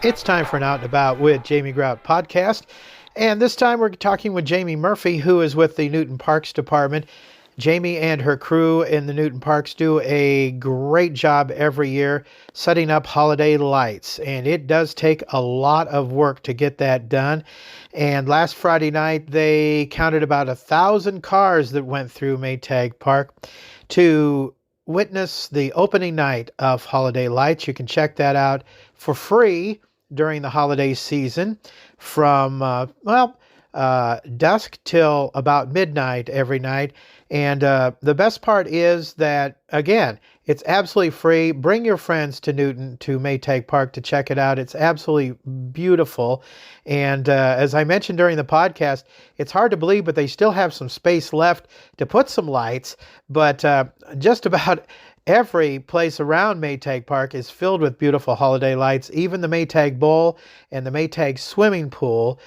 It's time for an Out and About with Jamie Grout podcast. And this time we're talking with Jamie Murphy, who is with the Newton Parks Department. Jamie and her crew in the Newton Parks do a great job every year setting up holiday lights. And it does take a lot of work to get that done. And last Friday night, they counted about 1,000 cars that went through Maytag Park to witness the opening night of holiday lights. You can check that out for free during the holiday season from, dusk till about midnight every night. And the best part is that, again, it's absolutely free. Bring your friends to Newton, to Maytag Park to check it out. It's absolutely beautiful. And as I mentioned during the podcast, it's hard to believe, but they still have some space left to put some lights. But just about every place around Maytag Park is filled with beautiful holiday lights, even the Maytag Bowl and the Maytag swimming pool.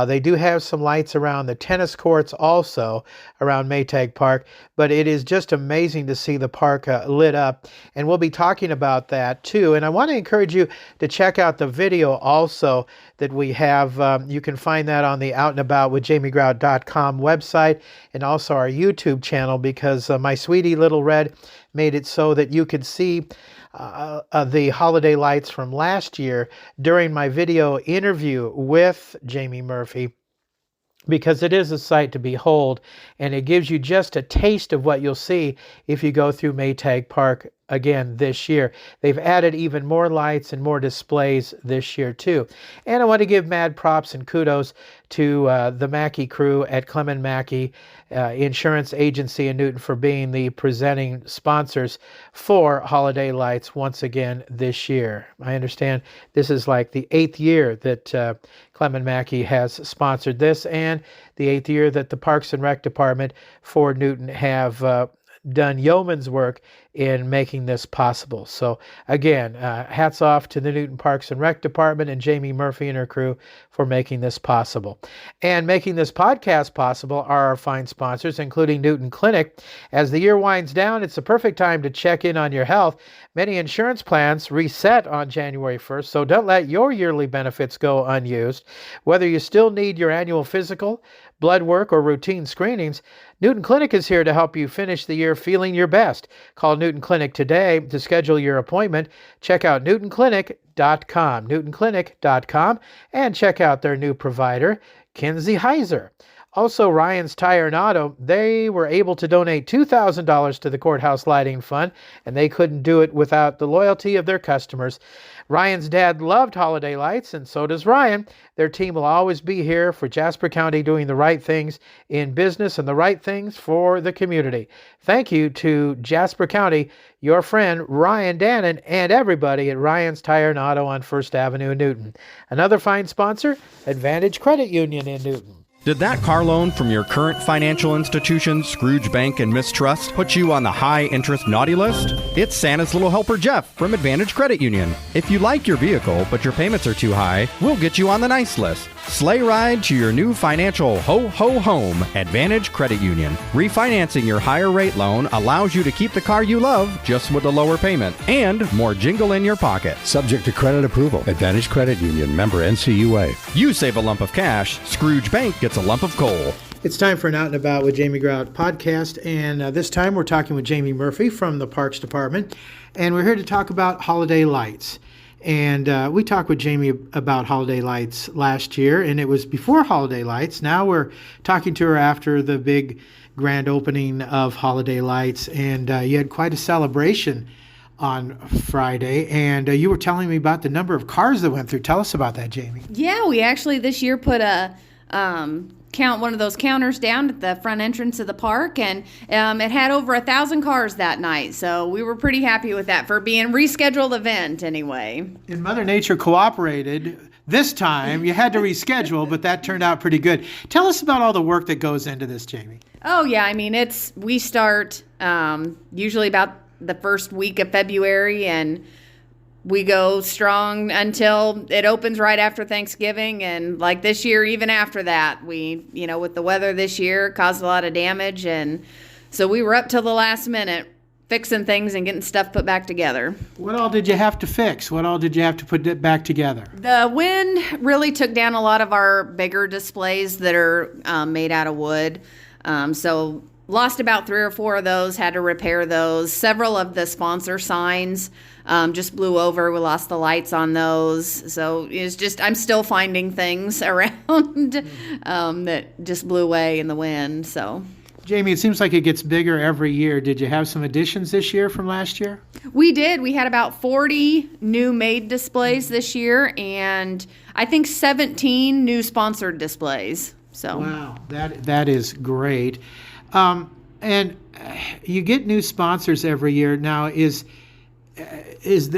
They do have some lights around the tennis courts also around Maytag Park, but it is just amazing to see the park lit up, and we'll be talking about that too. And I want to encourage you to check out the video also that we have. You can find that on the Out and About with JamieGrout.com website and also our YouTube channel, because my sweetie Little Red made it so that you could see the holiday lights from last year during my video interview with Jamie Murphy, because it is a sight to behold, and it gives you just a taste of what you'll see if you go through Maytag Park again this year. They've added even more lights and more displays this year too. And I want to give mad props and kudos to the Mackey crew at Clement Mackey Insurance Agency in Newton for being the presenting sponsors for holiday lights once again this year. I understand this is like the 8th year that Clement Mackey has sponsored this, and the 8th year that the Parks and Rec Department for Newton have done yeoman's work in making this possible. So again, hats off to the Newton Parks and Rec Department and Jamie Murphy and her crew for making this possible. And making this podcast possible are our fine sponsors, including Newton Clinic. As the year winds down, it's the perfect time to check in on your health. Many insurance plans reset on January 1st, so don't let your yearly benefits go unused. Whether you still need your annual physical, blood work, or routine screenings, Newton Clinic is here to help you finish the year feeling your best. Call Newton Clinic today to schedule your appointment. Check out newtonclinic.com, newtonclinic.com, and check out their new provider, Kinsey Heiser. Also, Ryan's Tire and Auto, they were able to donate $2,000 to the Courthouse Lighting Fund, and they couldn't do it without the loyalty of their customers. Ryan's dad loved holiday lights, and so does Ryan. Their team will always be here for Jasper County, doing the right things in business and the right things for the community. Thank you to Jasper County, your friend Ryan Dannon, and everybody at Ryan's Tire and Auto on First Avenue in Newton. Another fine sponsor, Advantage Credit Union in Newton. Did that car loan from your current financial institution, Scrooge Bank and Mistrust, put you on the high-interest naughty list? It's Santa's little helper Jeff from Advantage Credit Union. If you like your vehicle, but your payments are too high, we'll get you on the nice list. Sleigh ride to your new financial ho-ho-home, Advantage Credit Union. Refinancing your higher rate loan allows you to keep the car you love just with a lower payment and more jingle in your pocket. Subject to credit approval. Advantage Credit Union, member NCUA. You save a lump of cash, Scrooge Bank gets a lump of coal. It's time for an Out and About with Jamie Grout podcast, and this time we're talking with Jamie Murphy from the Parks Department, and we're here to talk about holiday lights. And we talked with Jamie about holiday lights last year, and it was before holiday lights. Now we're talking to her after the big grand opening of holiday lights, and you had quite a celebration on Friday, and you were telling me about the number of cars that went through. Tell us about that, Jamie. Yeah, we actually this year put a one of those counters down at the front entrance of the park, and it had over 1,000 cars that night. So we were pretty happy with that for being a rescheduled event anyway. And Mother Nature cooperated. This time you had to reschedule, but that turned out pretty good. Tell us about all the work that goes into this, Jamie. Oh yeah, I mean we start usually about the first week of February, and we go strong until it opens right after Thanksgiving. And like this year, even after that, we, with the weather this year, caused a lot of damage. And so we were up till the last minute fixing things and getting stuff put back together. What all did you have to fix? What all did you have to put it back together? The wind really took down a lot of our bigger displays that are made out of wood. So lost about 3 or 4 of those, had to repair those. Several of the sponsor signs just blew over. We lost the lights on those. So it's just, I'm still finding things around that just blew away in the wind. So Jamie, it seems like it gets bigger every year. Did you have some additions this year from last year? we did. We had about 40 new made displays this year, and I think 17 new sponsored displays. So Wow, that is great. And you get new sponsors every year. Now,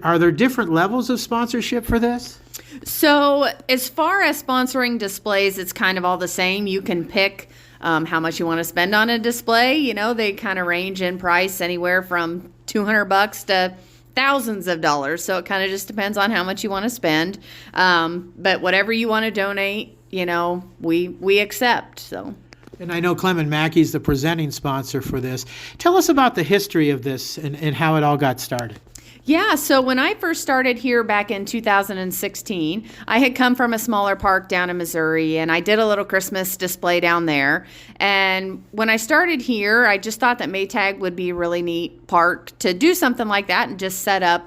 are there different levels of sponsorship for this? So as far as sponsoring displays, it's kind of all the same. You can pick how much you want to spend on a display. You know, they kind of range in price anywhere from $200 to thousands of dollars. So it kind of just depends on how much you want to spend. But whatever you want to donate, you know, we accept. So. And I know Clement Mackey's the presenting sponsor for this. Tell us about the history of this and how it all got started. Yeah, so when I first started here back in 2016, I had come from a smaller park down in Missouri, and I did a little Christmas display down there. And when I started here, I just thought that Maytag would be a really neat park to do something like that and just set up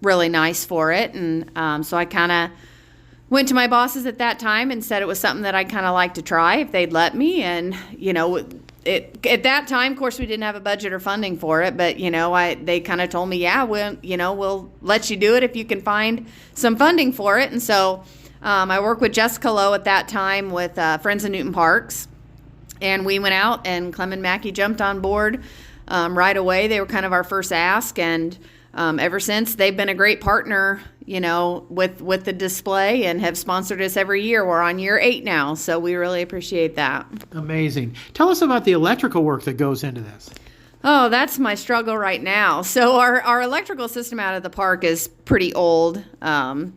really nice for it. And so I kind of went to my bosses at that time and said it was something that I'd kind of like to try if they'd let me. And, you know, at that time, of course, we didn't have a budget or funding for it, but, you know, they kind of told me, yeah, we'll let you do it if you can find some funding for it. And so I worked with Jessica Lowe at that time with Friends of Newton Parks, and we went out, and Clement Mackey jumped on board right away. They were kind of our first ask, and ever since, they've been a great partner, you know, with the display, and have sponsored us every year. We're on year 8 now, so we really appreciate that. Amazing. Tell us about the electrical work that goes into this. Oh, that's my struggle right now. So our electrical system out of the park is pretty old. Most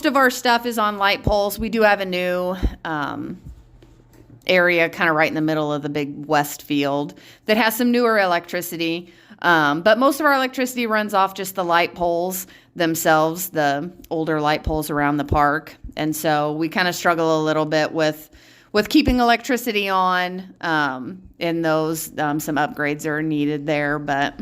of our stuff is on light poles. We do have a new area kind of right in the middle of the big west field that has some newer electricity. But most of our electricity runs off just the light poles themselves, the older light poles around the park. And so we kind of struggle a little bit with keeping electricity on in those. Some upgrades are needed there, but...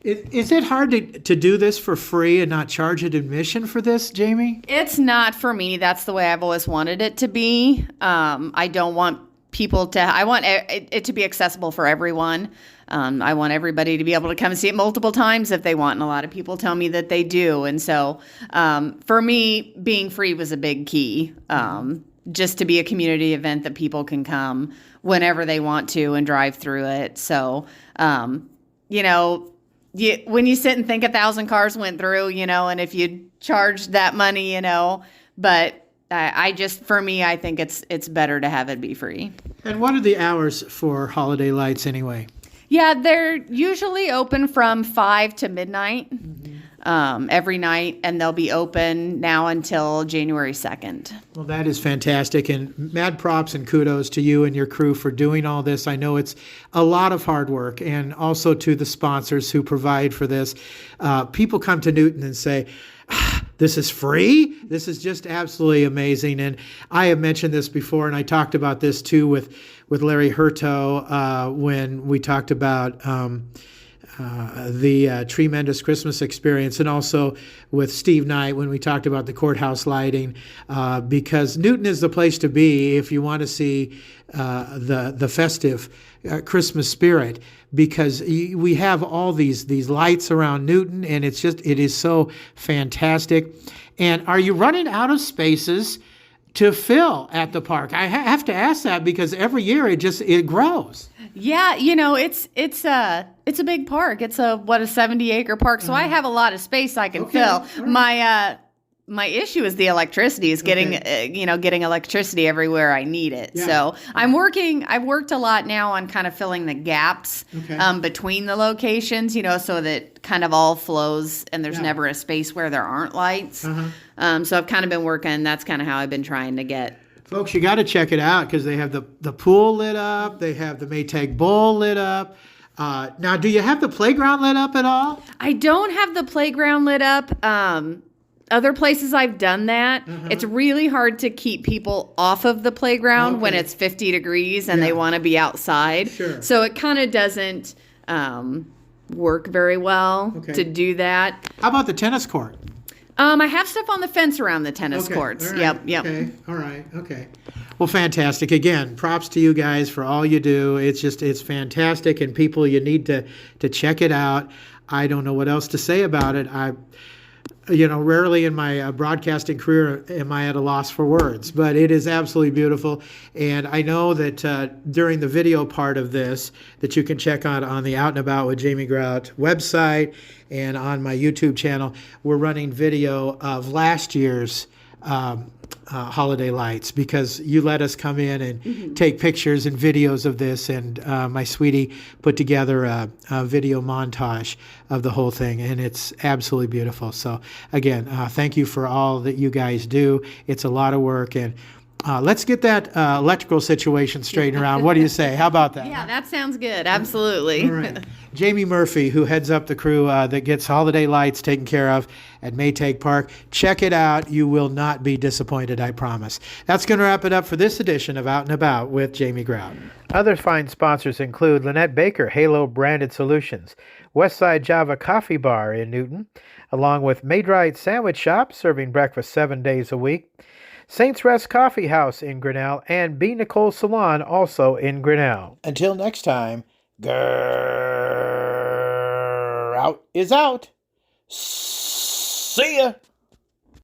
Is it hard to do this for free and not charge an admission for this, Jamie? It's not for me. That's the way I've always wanted it to be. I don't want I want it to be accessible for everyone. I want everybody to be able to come and see it multiple times if they want, and a lot of people tell me that they do. And so for me, being free was a big key, just to be a community event that people can come whenever they want to and drive through it. So, you know, when you sit and think 1,000 cars went through, you know, and if you charged that money, you know, but for me, I think it's better to have it be free. And what are the hours for holiday lights anyway? Yeah, they're usually open from 5 to midnight every night, and they'll be open now until January 2nd. Well, that is fantastic, and mad props and kudos to you and your crew for doing all this. I know it's a lot of hard work, and also to the sponsors who provide for this. People come to Newton and say, this is free? This is just absolutely amazing. And I have mentioned this before, and I talked about this too with Larry Hurto when we talked about the tremendous Christmas experience, and also with Steve Knight when we talked about the courthouse lighting, because Newton is the place to be if you want to see the festive Christmas spirit, because we have all these lights around Newton, and it is so fantastic. And are you running out of spaces to fill at the park? I have to ask that because every year it grows. Yeah, you know, it's a big park. It's a 70-acre park, so I have a lot of space I can fill. Right. My issue is the electricity, is getting electricity everywhere I need it. Yeah. So I've worked a lot now on kind of filling the gaps between the locations, you know, so that kind of all flows and there's never a space where there aren't lights. So I've kind of been working, that's kind of how I've been trying to get. Folks, you got to check it out because they have the pool lit up, they have the Maytag Bowl lit up. Now, do you have the playground lit up at all? I don't have the playground lit up. Other places I've done that. It's really hard to keep people off of the playground when it's 50 degrees and they want to be outside. Sure. So it kind of doesn't work very well to do that. How about the tennis court? I have stuff on the fence around the tennis courts. All right. Yep. Okay. All right. Okay. Well, fantastic. Again, props to you guys for all you do. It's fantastic, and people, you need to check it out. I don't know what else to say about it. Rarely in my broadcasting career am I at a loss for words, but it is absolutely beautiful. And I know that during the video part of this, that you can check out on the Out and About with Jamie Grout website and on my YouTube channel, we're running video of last year's holiday lights, because you let us come in and take pictures and videos of this, and my sweetie put together a video montage of the whole thing, and it's absolutely beautiful. So again, thank you for all that you guys do. It's a lot of work, and let's get that electrical situation straightened around. What do you say? How about that? Yeah, that sounds good. Absolutely. All right. Jamie Murphy, who heads up the crew that gets holiday lights taken care of at Maytag Park. Check it out. You will not be disappointed, I promise. That's going to wrap it up for this edition of Out and About with Jamie Grout. Other fine sponsors include Lynette Baker, Halo Branded Solutions, Westside Java Coffee Bar in Newton, along with Maid-Rite Sandwich Shop, serving breakfast 7 days a week, Saints Rest Coffee House in Grinnell, and B. Nicole Salon, also in Grinnell. Until next time, Grout is out. See ya.